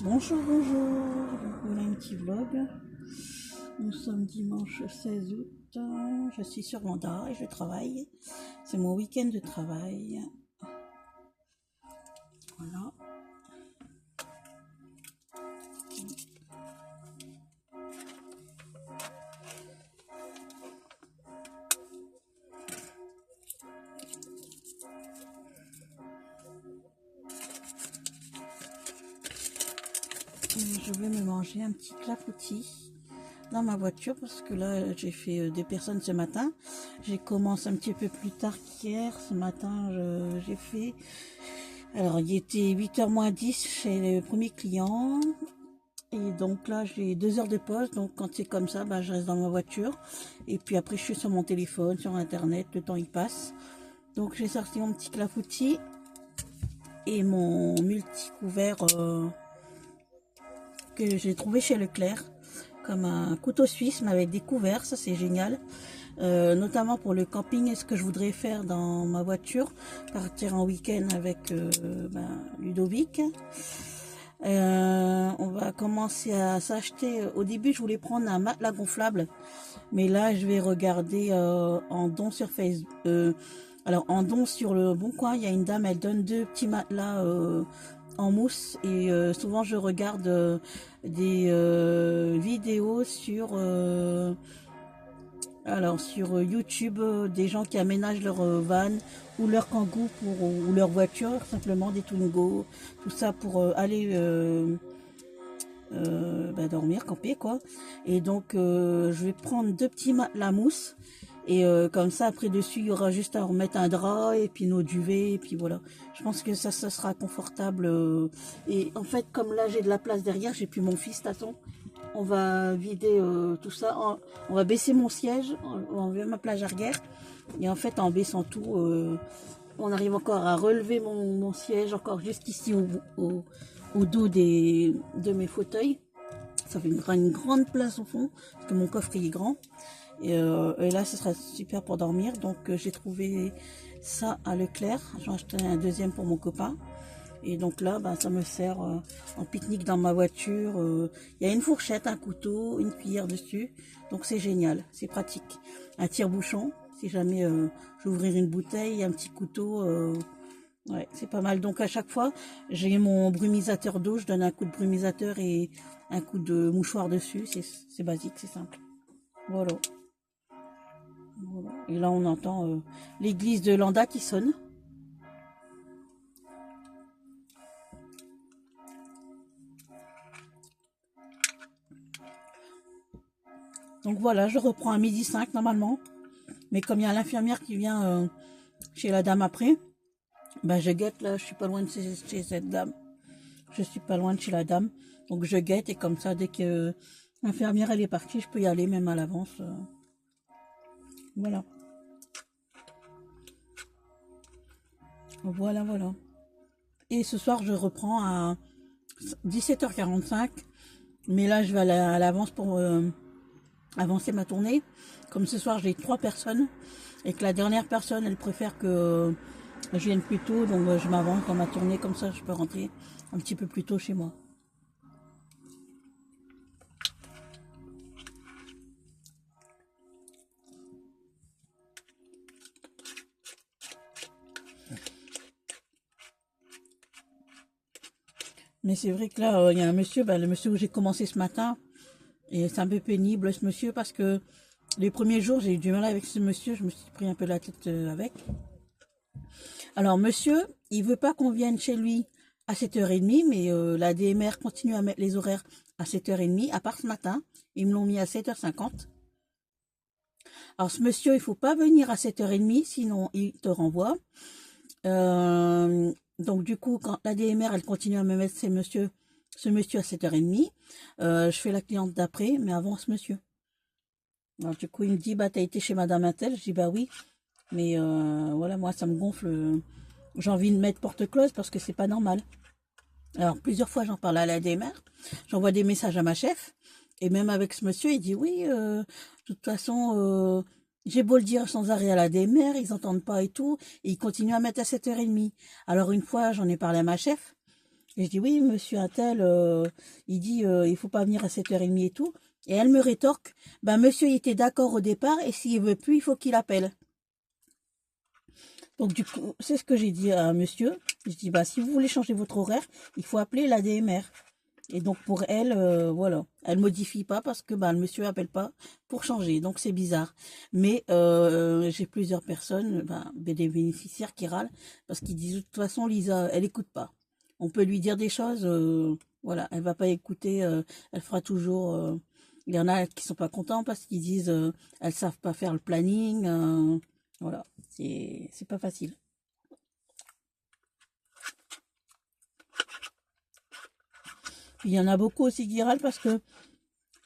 Bonjour, bonjour, voilà un petit vlog. Nous sommes dimanche 16 août, je suis sur Manda et je travaille. C'est mon week-end de travail. Voilà. Et je vais me manger un petit clafoutis dans ma voiture parce que là j'ai fait des personnes ce matin. J'ai commencé un petit peu plus tard qu'hier. Ce matin j'ai fait... Alors il était 8h moins 10 chez le premier client. Et donc là, j'ai 2 heures de pause. Donc quand c'est comme ça, bah, je reste dans ma voiture. Et puis après, je suis sur mon téléphone, sur Internet. Le temps, il passe. Donc j'ai sorti mon petit clafoutis et mon multi-couvert que j'ai trouvé chez Leclerc. Comme un couteau suisse, mais avec des couverts. Ça, c'est génial. Notamment pour le camping et ce que je voudrais faire dans ma voiture. Partir en week-end avec Ludovic. On va commencer à s'acheter. Au début, je voulais prendre un matelas gonflable, mais là, je vais regarder en don sur Facebook. Alors, en don sur le Bon Coin, il y a une dame, elle donne 2 petits matelas en mousse et souvent je regarde des vidéos sur YouTube, des gens qui aménagent leur van ou leur kangou ou leur voiture, simplement des Twingo, tout ça pour aller dormir, camper quoi. Et donc je vais prendre 2 petits matelas mousse et comme ça après dessus il y aura juste à remettre un drap et puis nos duvets et puis voilà. Je pense que ça sera confortable et en fait comme là j'ai de la place derrière, j'ai plus mon fils, t'attends. On va vider tout ça, on va baisser mon siège, on va enlever ma plage arrière et en fait en baissant tout on arrive encore à relever mon siège encore jusqu'ici au dos de mes fauteuils. Ça fait une grande place au fond, parce que mon coffre il est grand. Et là, ce sera super pour dormir. Donc, j'ai trouvé ça à Leclerc. J'en ai acheté un deuxième pour mon copain. Et donc là, ça me sert en pique-nique dans ma voiture. Il y a une fourchette, un couteau, une cuillère dessus. Donc, c'est génial, c'est pratique. Un tire-bouchon, si jamais j'ouvrir une bouteille, un petit couteau. Ouais, c'est pas mal. Donc à chaque fois, j'ai mon brumisateur d'eau, je donne un coup de brumisateur et un coup de mouchoir dessus. C'est basique, c'est simple. Voilà. Voilà. Et là, on entend l'église de Landa qui sonne. Donc voilà, je reprends à 12h05 normalement. Mais comme il y a l'infirmière qui vient chez la dame après, je guette là, je suis pas loin de chez cette dame. Je suis pas loin de chez la dame. Donc je guette et comme ça, dès que l'infirmière elle est partie, je peux y aller même à l'avance. Voilà. Voilà, voilà. Et ce soir, je reprends à 17h45. Mais là, je vais à l'avance pour avancer ma tournée. Comme ce soir, j'ai 3 personnes. Et que la dernière personne, elle préfère que je vienne plus tôt. Donc, je m'avance dans ma tournée. Comme ça, je peux rentrer un petit peu plus tôt chez moi. Mais c'est vrai que là, il y a un monsieur, le monsieur où j'ai commencé ce matin. Et c'est un peu pénible, ce monsieur, parce que les premiers jours, j'ai eu du mal avec ce monsieur. Je me suis pris un peu la tête avec. Alors, monsieur, il veut pas qu'on vienne chez lui à 7h30, mais la DMR continue à mettre les horaires à 7h30, à part ce matin. Ils me l'ont mis à 7h50. Alors, ce monsieur, il faut pas venir à 7h30, sinon il te renvoie. Donc, du coup, quand la DMR, elle continue à me mettre ce monsieur à 7h30, je fais la cliente d'après, mais avant ce monsieur. Alors, du coup, il me dit, t'as été chez Madame Intel? Je dis, oui. Mais voilà, moi, ça me gonfle. J'ai envie de mettre porte close parce que c'est pas normal. Alors, plusieurs fois, j'en parle à la DMR. J'envoie des messages à ma chef. Et même avec ce monsieur, il dit, oui, de toute façon, j'ai beau le dire sans arrêt à la DMR, ils n'entendent pas et tout. Et ils continuent à mettre à 7h30. Alors, une fois, j'en ai parlé à ma chef. Et je dis, oui, monsieur Attel, il dit, il faut pas venir à 7h30 et tout. Et elle me rétorque, ben monsieur il était d'accord au départ, et s'il veut plus, il faut qu'il appelle. Donc du coup, c'est ce que j'ai dit à monsieur. Je dis, bah si vous voulez changer votre horaire, il faut appeler la DMR. Et donc pour elle, voilà, elle modifie pas parce que bah, le monsieur appelle pas pour changer. Donc c'est bizarre. Mais j'ai plusieurs personnes, bah, des bénéficiaires qui râlent parce qu'ils disent de toute façon Lisa, elle écoute pas. On peut lui dire des choses, voilà, elle va pas écouter, elle fera toujours. Il y en a qui sont pas contents parce qu'ils disent elles savent pas faire le planning. Voilà, c'est pas facile. Puis il y en a beaucoup aussi qui râlent parce que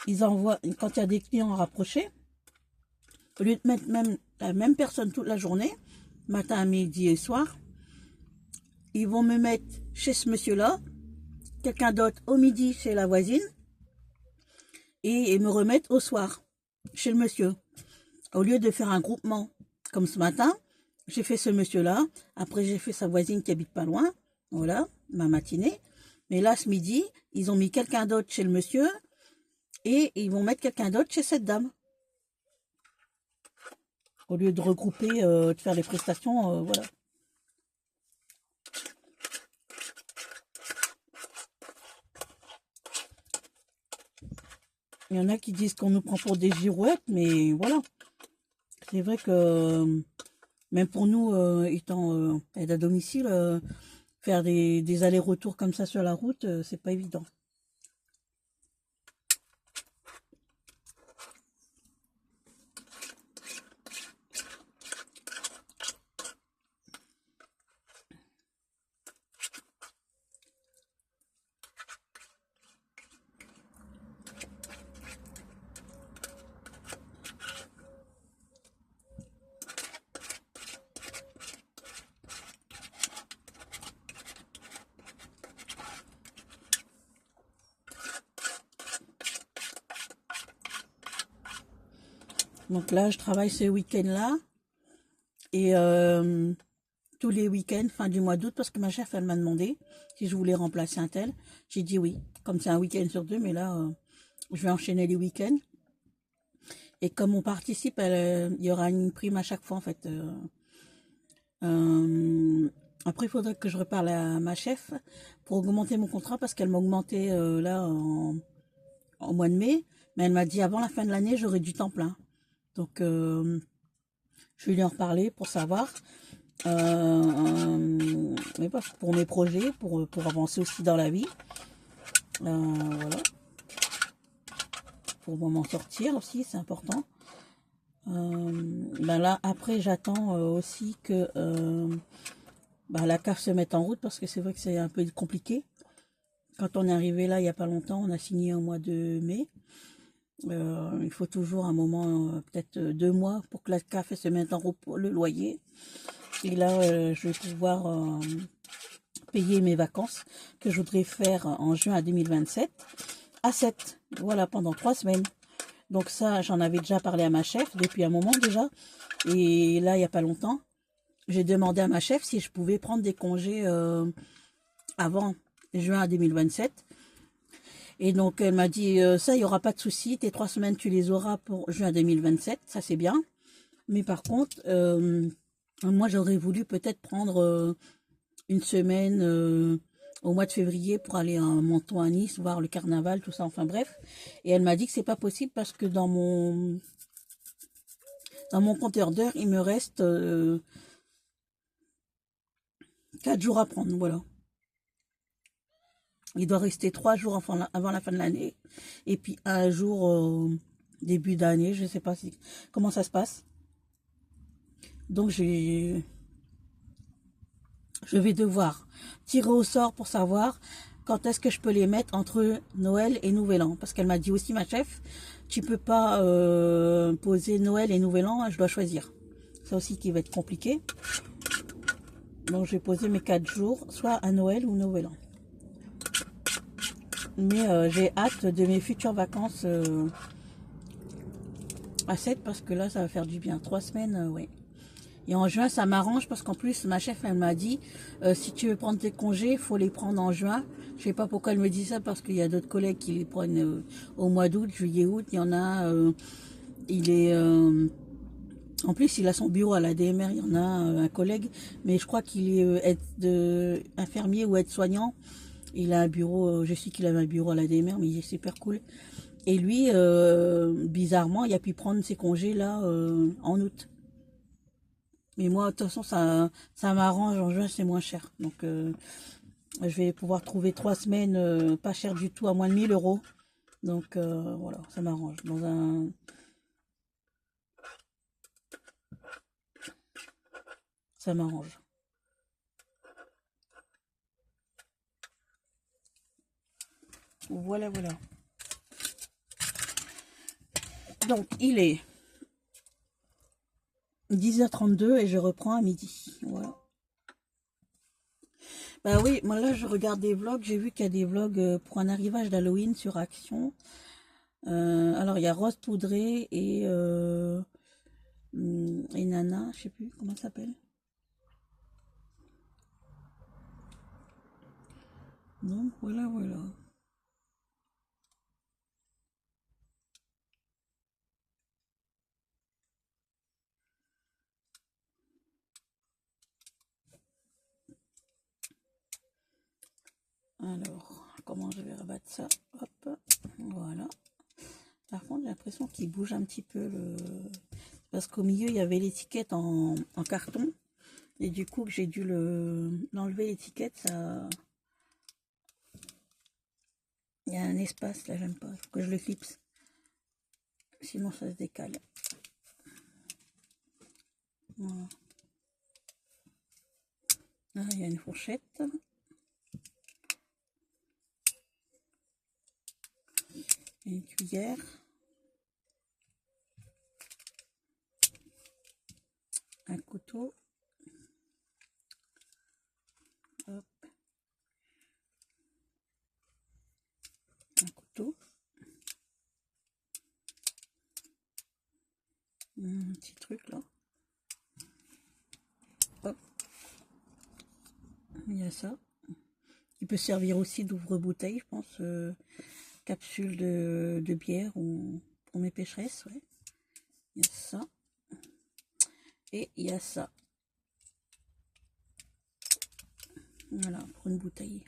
ils envoient, quand il y a des clients rapprochés, au lieu de mettre même la même personne toute la journée, matin, midi et soir, ils vont me mettre chez ce monsieur-là, quelqu'un d'autre au midi chez la voisine, et me remettre au soir chez le monsieur. Au lieu de faire un groupement, comme ce matin, j'ai fait ce monsieur-là, après j'ai fait sa voisine qui habite pas loin, voilà, ma matinée. Mais là, ce midi, ils ont mis quelqu'un d'autre chez le monsieur, et ils vont mettre quelqu'un d'autre chez cette dame. Au lieu de regrouper, de faire les prestations, voilà. Il y en a qui disent qu'on nous prend pour des girouettes, mais voilà. C'est vrai que même pour nous, étant aide à domicile, faire des allers-retours comme ça sur la route, c'est pas évident. Donc là, je travaille ce week-end-là. Et tous les week-ends, fin du mois d'août, parce que ma chef, elle m'a demandé si je voulais remplacer un tel. J'ai dit oui, comme c'est un week-end sur deux, mais là, je vais enchaîner les week-ends. Et comme on participe, il y aura une prime à chaque fois, en fait. Après, il faudrait que je reparle à ma chef pour augmenter mon contrat, parce qu'elle m'a augmenté là en mois de mai. Mais elle m'a dit avant la fin de l'année, j'aurai du temps plein. Donc, je vais lui en reparler pour savoir. Mais pas pour mes projets, pour avancer aussi dans la vie. Voilà. Pour m'en sortir aussi, c'est important. Ben là, après, j'attends aussi que ben la CAF se mette en route parce que c'est vrai que c'est un peu compliqué. Quand on est arrivé là, il n'y a pas longtemps, on a signé au mois de mai. Il faut toujours un moment, peut-être 2 mois, pour que la CAF se mette en route pour le loyer. Et là, je vais pouvoir payer mes vacances que je voudrais faire en juin 2027 à 7. Voilà, pendant 3 semaines. Donc ça, j'en avais déjà parlé à ma chef depuis un moment déjà. Et là, il n'y a pas longtemps, j'ai demandé à ma chef si je pouvais prendre des congés avant juin 2027. Et donc, elle m'a dit, ça, il n'y aura pas de souci. Tes 3 semaines, tu les auras pour juin 2027. Ça, c'est bien. Mais par contre, moi, j'aurais voulu peut-être prendre une semaine au mois de février pour aller à Menton à Nice, voir le carnaval, tout ça, enfin bref. Et elle m'a dit que c'est pas possible parce que dans mon compteur d'heures, il me reste 4 jours à prendre, voilà. Il doit rester 3 jours avant la fin de l'année. Et puis un jour début d'année, je sais pas comment ça se passe. Donc je vais devoir tirer au sort pour savoir quand est-ce que je peux les mettre entre Noël et Nouvel An. Parce qu'elle m'a dit aussi, ma chef, tu peux pas poser Noël et Nouvel An, je dois choisir. Ça aussi qui va être compliqué. Donc je vais poser mes 4 jours, soit à Noël ou Nouvel An. Mais j'ai hâte de mes futures vacances à 7 parce que là, ça va faire du bien. 3 semaines, oui. Et en juin, ça m'arrange parce qu'en plus, ma chef, elle m'a dit, si tu veux prendre tes congés, il faut les prendre en juin Je sais pas pourquoi elle me dit ça, parce qu'il y a d'autres collègues qui les prennent au mois d'août, juillet, août. Il y en a, il est... en plus, il a son bureau à la DMR, il y en a un collègue, mais je crois qu'il est infirmier ou aide-soignant. Il a un bureau, je sais qu'il avait un bureau à la DMR, mais il est super cool. Et lui, bizarrement, il a pu prendre ses congés là en août. Mais moi, de toute façon, ça m'arrange. En juin, c'est moins cher. Donc, je vais pouvoir trouver 3 semaines pas cher du tout, à moins de 1 000 euros. Donc, voilà, ça m'arrange. Ça m'arrange. Voilà, voilà. Donc, il est 10h32 et je reprends à midi. Voilà. Bah oui, moi là, je regarde des vlogs. J'ai vu qu'il y a des vlogs pour un arrivage d'Halloween sur Action. Alors, il y a Rose Poudrée et Nana, je sais plus comment ça s'appelle. Donc, voilà, voilà. Alors, comment je vais rabattre ça? Hop, voilà. Par contre, j'ai l'impression qu'il bouge un petit peu parce qu'au milieu, il y avait l'étiquette en carton. Et du coup, que j'ai dû l'enlever l'étiquette, ça... Il y a un espace, là, j'aime pas. Il faut que je le clipse. Sinon, ça se décale. Voilà. Là, il y a une fourchette. Une cuillère. Un couteau. Hop. Un couteau. Un petit truc là. Hop. Il y a ça. Il peut servir aussi d'ouvre-bouteille, je pense. Capsule de bière ou pour mes pécheresses, ouais. Il y a ça. Et il y a ça. Voilà, pour une bouteille.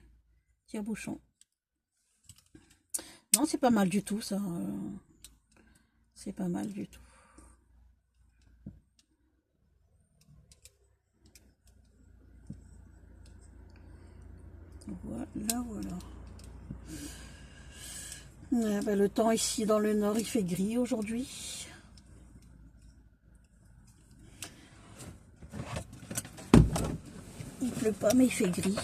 Tire-bouchon. Non, c'est pas mal du tout, ça. C'est pas mal du tout. Voilà, voilà. Ouais, bah, le temps ici dans le nord, il fait gris aujourd'hui. Il pleut pas, mais il fait gris.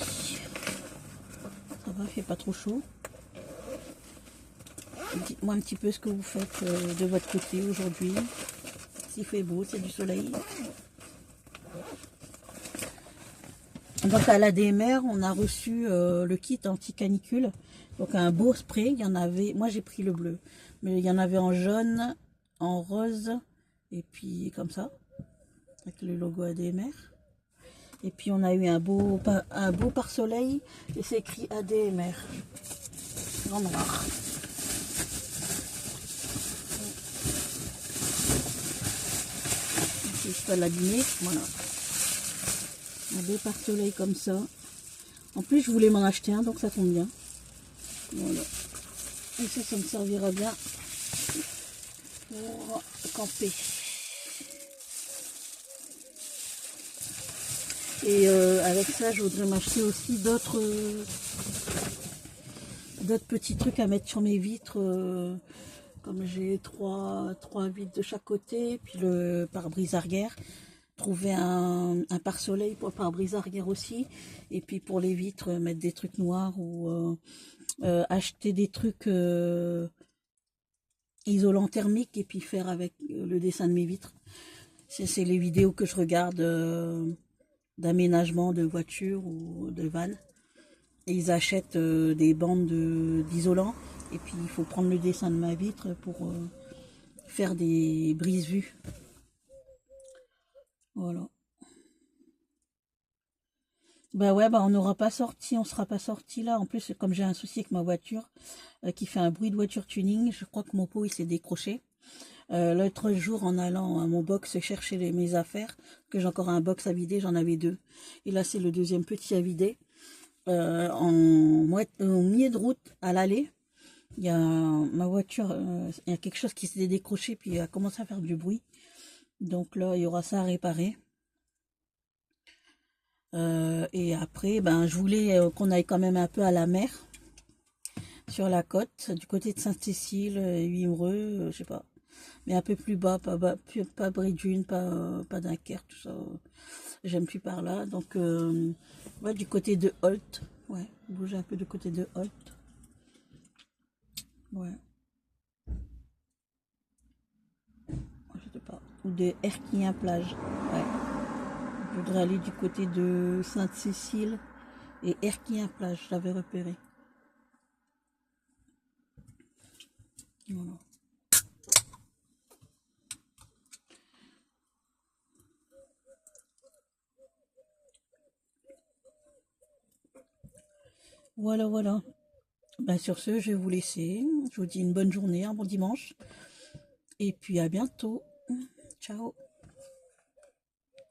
Ça va, il fait pas trop chaud. Dites-moi un petit peu ce que vous faites de votre côté aujourd'hui. S'il fait beau, c'est du soleil. Donc à la DMR, on a reçu le kit anti-canicule. Donc un beau spray, il y en avait, moi j'ai pris le bleu, mais il y en avait en jaune, en rose, et puis comme ça, avec le logo ADMR. Et puis on a eu un beau pare-soleil, et c'est écrit ADMR, en noir. Si je peux l'abîmer, voilà. Un beau pare-soleil comme ça. En plus, je voulais m'en acheter un, donc ça tombe bien. Voilà. Et ça me servira bien pour camper. Et avec ça, je voudrais m'acheter aussi d'autres petits trucs à mettre sur mes vitres. Comme j'ai trois vitres de chaque côté, puis le pare-brise arrière. Trouver un pare-soleil pour le pare-brise arrière aussi. Et puis pour les vitres, mettre des trucs noirs ou acheter des trucs isolants thermiques et puis faire avec le dessin de mes vitres. C'est les vidéos que je regarde d'aménagement de voitures ou de vannes. Et ils achètent des bandes d'isolant et puis il faut prendre le dessin de ma vitre pour faire des brise-vues. Voilà. Bah ouais, bah on n'aura pas sorti, on sera pas sorti là. En plus, comme j'ai un souci avec ma voiture, qui fait un bruit de voiture tuning, je crois que mon pot il s'est décroché. L'autre jour, en allant à mon box chercher mes affaires, que j'ai encore un box à vider, j'en avais deux. Et là, c'est le deuxième petit à vider. Au milieu de route, à l'aller, il y a ma voiture, il y a quelque chose qui s'est décroché, puis a commencé à faire du bruit. Donc là, il y aura ça à réparer. Et après, ben, je voulais qu'on aille quand même un peu à la mer, sur la côte, du côté de Sainte-Cécile, Wimereux, je sais pas. Mais un peu plus bas, pas Bridune, pas Dunkerque, tout ça. J'aime plus par là. Donc, ouais, du côté de Holt. Ouais, bouger un peu du côté de Holt. Ouais, je sais pas. Ou de Erquien plage. Ouais. Je voudrais aller du côté de Sainte-Cécile et Erquien plage, je l'avais repéré. Voilà. Voilà, voilà. Ben, sur ce, je vais vous laisser. Je vous dis une bonne journée, un bon dimanche. Et puis à bientôt. Ciao.